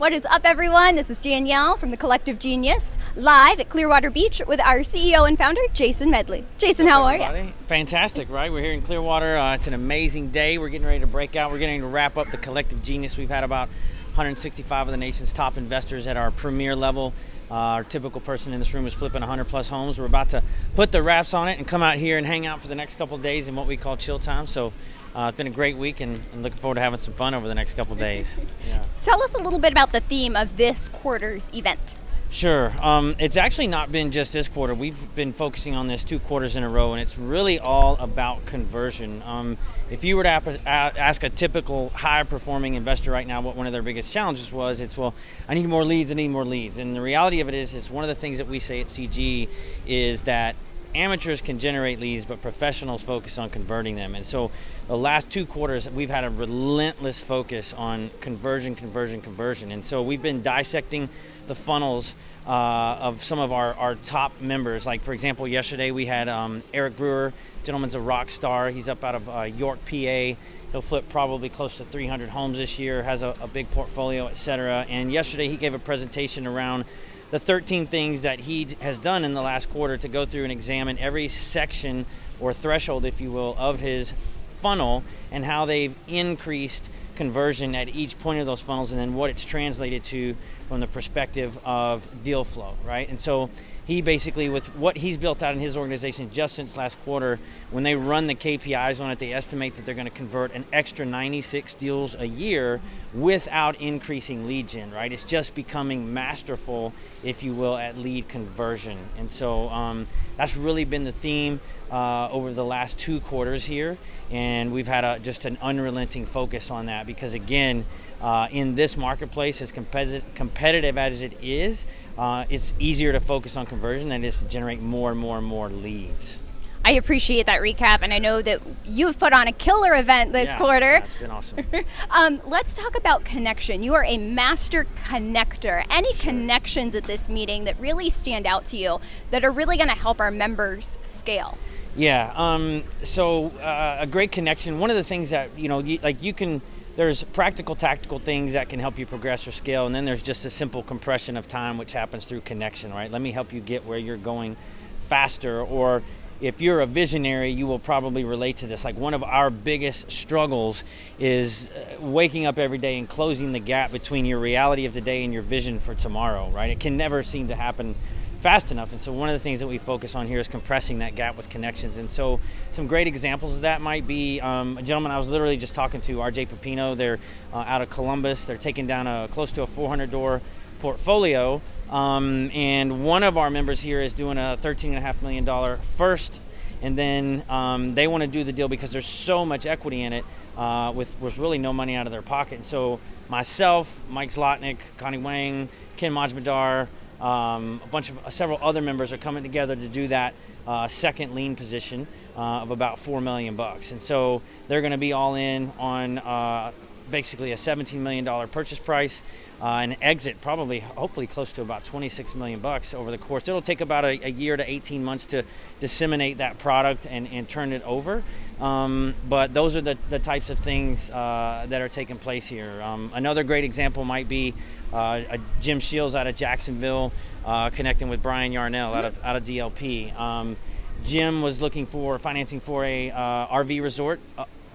What is up, everyone? This is Danielle from the Collective Genius, live at Clearwater Beach with our CEO and founder, Jason Medley. Jason, how are you? Fantastic, right? We're here in Clearwater. It's an amazing day. We're getting ready to break out. We're getting to wrap up the Collective Genius. We've had about 165 of the nation's top investors at our premier level. Our typical person in this room is flipping 100 plus homes. We're about to put the wraps on it and come out here and hang out for the next couple of days in what we call chill time. So it's been a great week and looking forward to having some fun over the next couple of days. Yeah. Tell us a little bit about the theme of this quarter's event. Sure. It's actually not been just this quarter. We've been focusing on this 2 quarters in a row, and it's really all about conversion. If you were to ask a typical high-performing investor right now what one of their biggest challenges was, it's, well, I need more leads, And the reality of it is one of the things that we say at CG is that amateurs can generate leads, but professionals focus on converting them. And so the last 2 quarters, we've had a relentless focus on conversion. And so we've been dissecting the funnels of some of our top members. Like, for example, yesterday we had Eric Brewer, gentleman's a rock star. He's up out of York, PA. He'll flip probably close to 300 homes this year, has a big portfolio, et cetera. And yesterday he gave a presentation around the 13 things that he has done in the last quarter to go through and examine every section or threshold, if you will, of his funnel and how they've increased conversion at each point of those funnels, and then what it's translated to from the perspective of deal flow, right? And so he basically, with what he's built out in his organization just since last quarter, when they run the KPIs on it, they estimate that they're going to convert an extra 96 deals a year without increasing lead gen, right? It's just becoming masterful, if you will, at lead conversion. And so that's really been the theme over the last 2 quarters here. And we've had just an unrelenting focus on that because, again, in this marketplace, as competitive as it is, it's easier to focus on conversion than it is to generate more and more leads. I appreciate that recap, and I know that you've put on a killer event this quarter. Yeah, it's been awesome. Let's talk about connection. You are a master connector. Any connections at this meeting that really stand out to you that are really going to help our members scale? Yeah, so a great connection. One of the things that, there's practical, tactical things that can help you progress or scale, and then there's just a simple compression of time which happens through connection, right? Let me help you get where you're going faster. Or if you're a visionary, you will probably relate to this. Like, one of our biggest struggles is waking up every day and closing the gap between your reality of the day and your vision for tomorrow, right? It can never seem to happen fast enough. And so one of the things that we focus on here is compressing that gap with connections. And so some great examples of that might be a gentleman I was literally just talking to, RJ Pepino. They're out of Columbus. They're taking down close to a 400-door portfolio. And one of our members here is doing a $13.5 million first. And then they want to do the deal because there's so much equity in it with really no money out of their pocket. And so myself, Mike Zlotnick, Connie Wang, Ken Majmadar, several other members are coming together to do that second lien position of about $4 million. And so they're going to be all in on basically a $17 million purchase price, and exit hopefully close to about $26 million over the course. It'll take about a year to 18 months to disseminate that product and turn it over. But those are the types of things that are taking place here. Another great example might be Jim Shields out of Jacksonville connecting with Brian Yarnell out of DLP. Jim was looking for financing for a RV resort,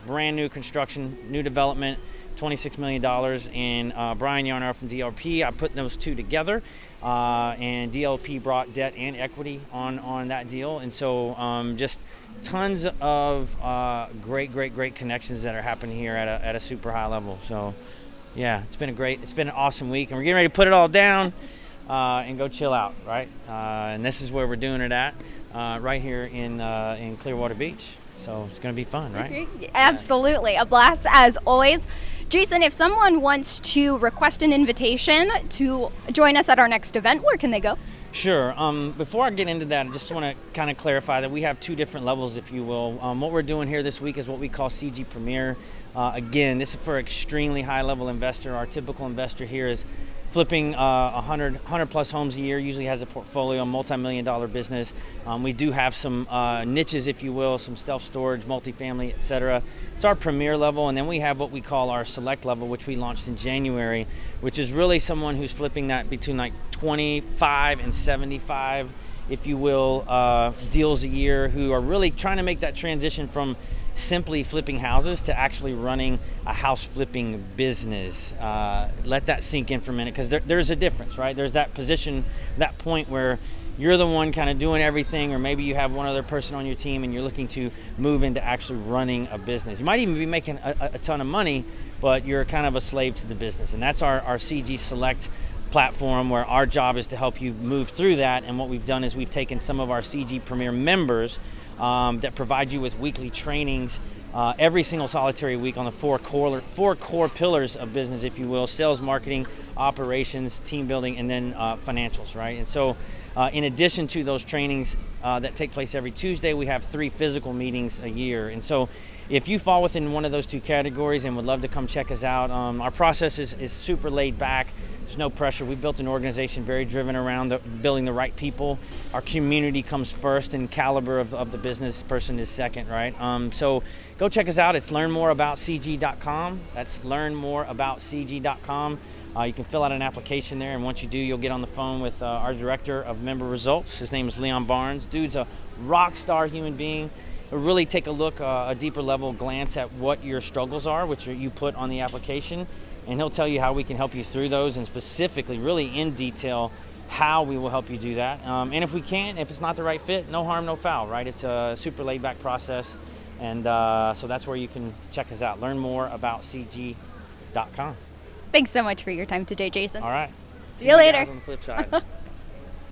brand new construction, new development, $26 million, and Brian Yarnell from DLP. I put those two together, and DLP brought debt and equity on that deal. And so just tons of great connections that are happening here at a super high level. So yeah, it's been an awesome week, and we're getting ready to put it all down and go chill out, right? And this is where we're doing it at, right here in Clearwater Beach. So it's going to be fun, right? Absolutely. A blast as always. Jason, if someone wants to request an invitation to join us at our next event, where can they go? Sure. Before I get into that, I just want to kind of clarify that we have 2 different levels, if you will. What we're doing here this week is what we call CG Premier. Again, this is for extremely high-level investor. Our typical investor here is flipping 100 plus homes a year, usually has a portfolio, multi-million-dollar business. We do have some niches, if you will, some self-storage, multifamily, et cetera. It's our premier level, and then we have what we call our select level, which we launched in January, which is really someone who's flipping that between like 25 and 75, if you will, deals a year, who are really trying to make that transition from simply flipping houses to actually running a house flipping business. Let that sink in for a minute, because there's a difference, right? There's that position, that point where you're the one kind of doing everything, or maybe you have one other person on your team and you're looking to move into actually running a business. You might even be making a ton of money, but you're kind of a slave to the business. And that's our CG Select platform, where our job is to help you move through that. And what we've done is we've taken some of our CG Premier members that provide you with weekly trainings every single solitary week on the four core pillars of business, if you will: sales, marketing, operations, team building, and then financials, right? And so in addition to those trainings that take place every Tuesday, we have 3 physical meetings a year. And so if you fall within one of those 2 categories and would love to come check us out, our process is super laid back. There's no pressure. We've built an organization very driven around building the right people. Our community comes first, and caliber of the business person is second, right? So go check us out. It's learnmoreaboutcg.com. That's learnmoreaboutcg.com. You can fill out an application there, and once you do, you'll get on the phone with our director of member results. His name is Leon Barnes. Dude's a rock star human being. He'll really take a look, a deeper level glance at what your struggles are, which you put on the application, and he'll tell you how we can help you through those, and specifically, really in detail, how we will help you do that. And if we can't, if it's not the right fit, no harm, no foul, right? It's a super laid back process, and so that's where you can check us out. learnmoreaboutcg.com. Thanks so much for your time today, Jason. All right. See you later. Guys on the flip side.